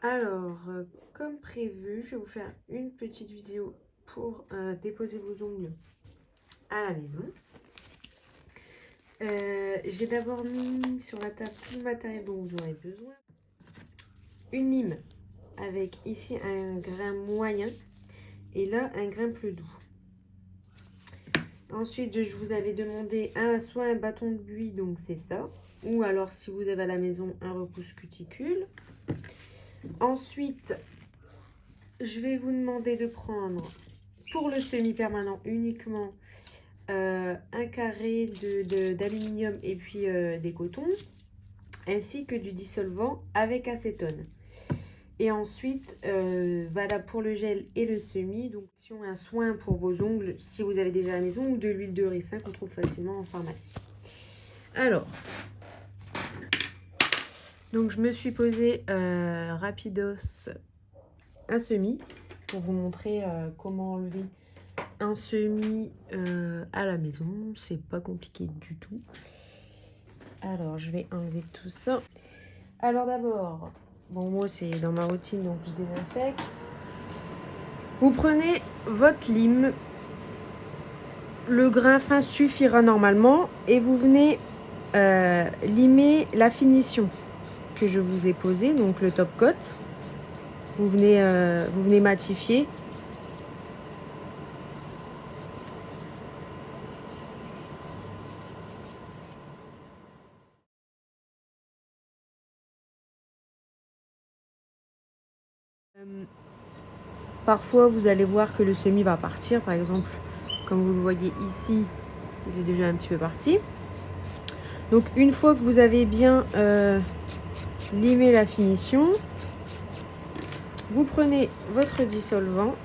Alors, comme prévu, je vais vous faire une petite vidéo pour déposer vos ongles à la maison. J'ai d'abord mis sur la table tout le matériel dont vous aurez besoin. Une lime avec ici un grain moyen et là un grain plus doux. Ensuite, je vous avais demandé soit un bâton de buis, donc c'est ça, ou alors si vous avez à la maison un repousse cuticule. Ensuite, je vais vous demander de prendre pour le semi-permanent uniquement un carré d'aluminium et puis des cotons, ainsi que du dissolvant avec acétone. Et ensuite, voilà pour le gel et le semi, donc un soin pour vos ongles si vous avez déjà à la maison, ou de l'huile de ricin qu'on trouve facilement en pharmacie. Alors, donc je me suis posé rapidos un semi pour vous montrer comment enlever un semi à la maison. C'est pas compliqué du tout. Alors, je vais enlever tout ça. Alors d'abord, bon, moi c'est dans ma routine, donc je désinfecte. Vous prenez votre lime. Le grain fin suffira normalement. Et vous venez limer la finition que je vous ai posée, donc le top coat. Vous venez matifier. Parfois, vous allez voir que le semi va partir. Par exemple, comme vous le voyez ici, il est déjà un petit peu parti. Donc, une fois que vous avez bien limé la finition, vous prenez votre dissolvant,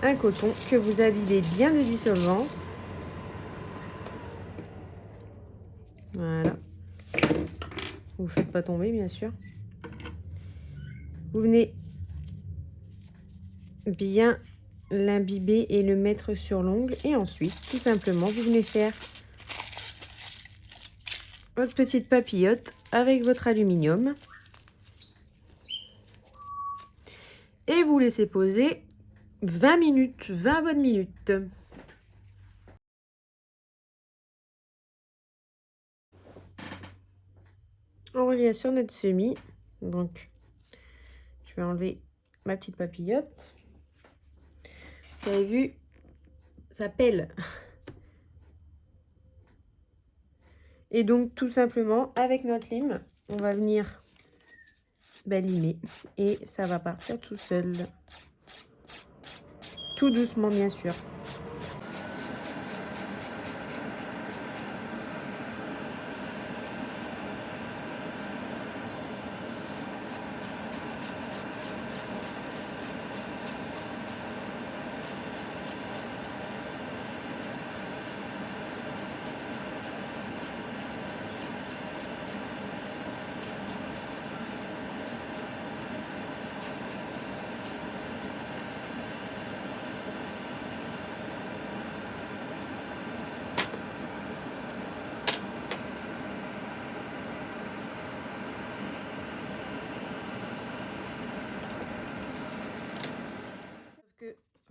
un coton que vous imbibez bien de dissolvant. Voilà. Vous ne faites pas tomber, bien sûr. Vous venez bien l'imbiber et le mettre sur l'ongle. Et ensuite, tout simplement, vous venez faire votre petite papillote avec votre aluminium. Et vous laissez poser 20 minutes, 20 bonnes minutes. On revient sur notre semis. Donc, je vais enlever ma petite papillote. Vous avez vu, ça pèle. Et donc, tout simplement, avec notre lime, on va venir limer. Et ça va partir tout seul. Tout doucement, bien sûr.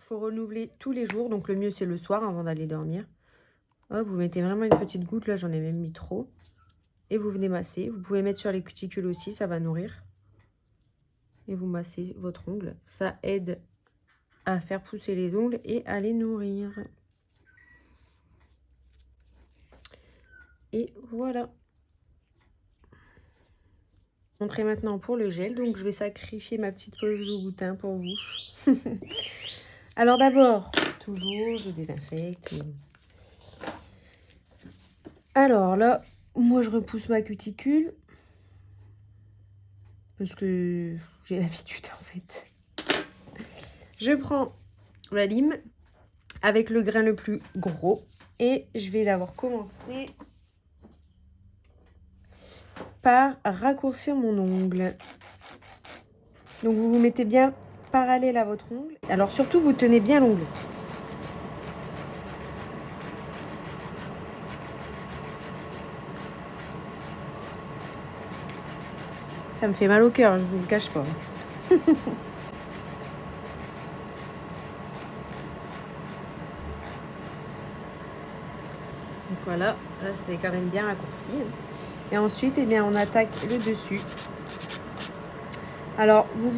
Faut renouveler tous les jours, donc le mieux c'est le soir avant d'aller dormir. Hop, vous mettez vraiment une petite goutte, là j'en ai même mis trop. Et vous venez masser. Vous pouvez mettre sur les cuticules aussi, ça va nourrir. Et vous massez votre ongle. Ça aide à faire pousser les ongles et à les nourrir. Et voilà. Je vais montrer maintenant pour le gel, donc je vais sacrifier ma petite pause au boutin pour vous. Alors d'abord, toujours je désinfecte. Alors là, moi je repousse ma cuticule. Parce que j'ai l'habitude en fait. Je prends la lime avec le grain le plus gros. Et je vais d'abord commencer par raccourcir mon ongle. Donc vous vous mettez bien parallèle à votre ongle. Alors surtout vous tenez bien l'ongle. Ça me fait mal au cœur, je vous le cache pas. Donc voilà, là c'est quand même bien raccourci. Et ensuite, eh bien, on attaque le dessus. Alors, vous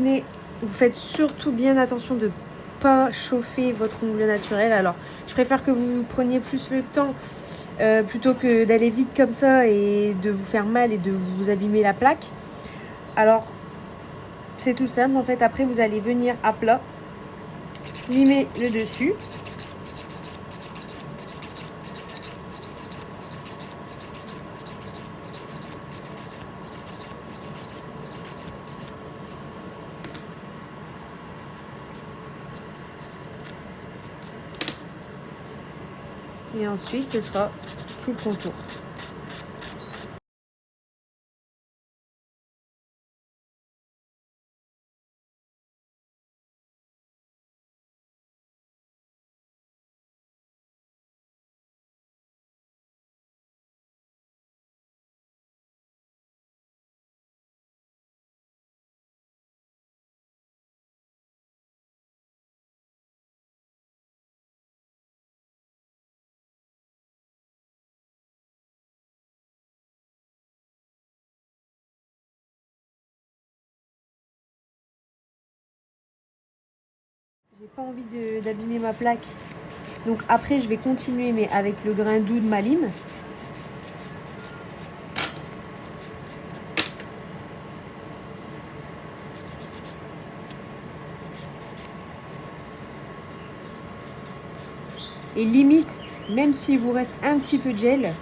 faites surtout bien attention de ne pas chauffer votre ongle naturel. Alors, je préfère que vous preniez plus le temps plutôt que d'aller vite comme ça et de vous faire mal et de vous abîmer la plaque. Alors, c'est tout simple. En fait, après, vous allez venir à plat, limer le dessus. Et ensuite, ce sera tout le contour. J'ai pas envie d'abîmer ma plaque. Donc après, je vais continuer, mais avec le grain doux de ma lime. Et limite, même s'il vous reste un petit peu de gel,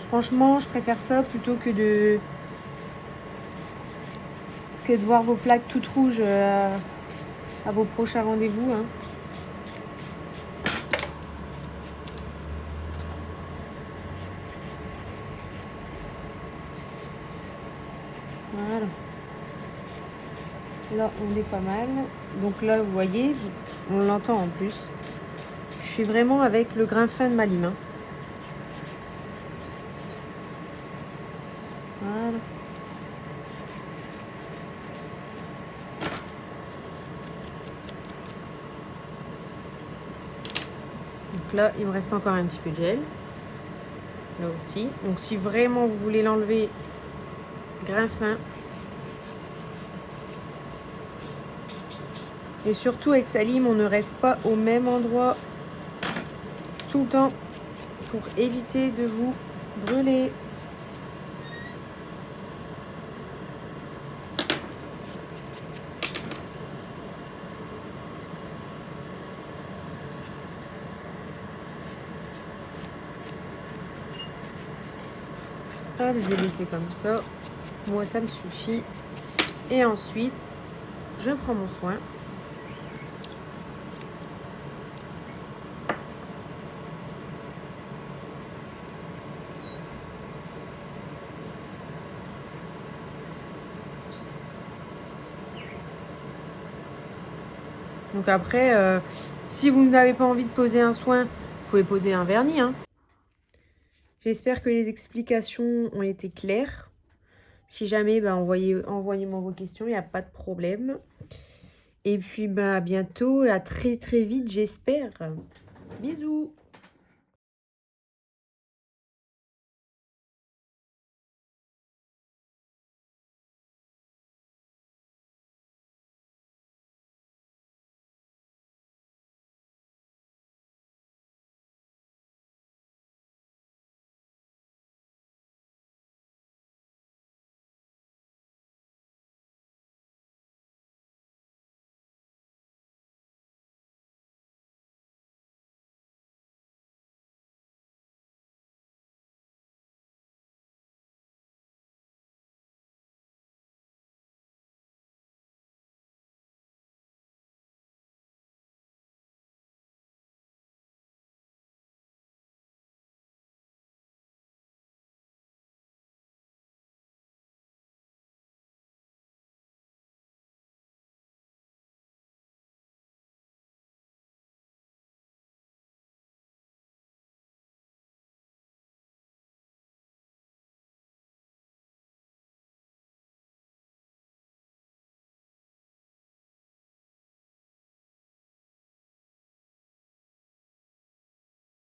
franchement, je préfère ça plutôt que de voir vos plaques toutes rouges à vos prochains rendez-vous. Hein. Voilà. Là, on est pas mal. Donc là, vous voyez, on l'entend en plus. Je suis vraiment avec le grain fin de ma lime. Hein. Voilà. Donc là, il me reste encore un petit peu de gel. Là aussi. Donc si vraiment vous voulez l'enlever, grain fin. Et surtout avec sa lime, on ne reste pas au même endroit tout le temps pour éviter de vous brûler. Hop, je vais laisser comme ça. Moi, ça me suffit. Et ensuite, je prends mon soin. Donc après, si vous n'avez pas envie de poser un soin, vous pouvez poser un vernis. Hein. J'espère que les explications ont été claires. Si jamais, envoyez-moi vos questions, il n'y a pas de problème. Et puis, à bientôt et à très très vite, j'espère. Bisous!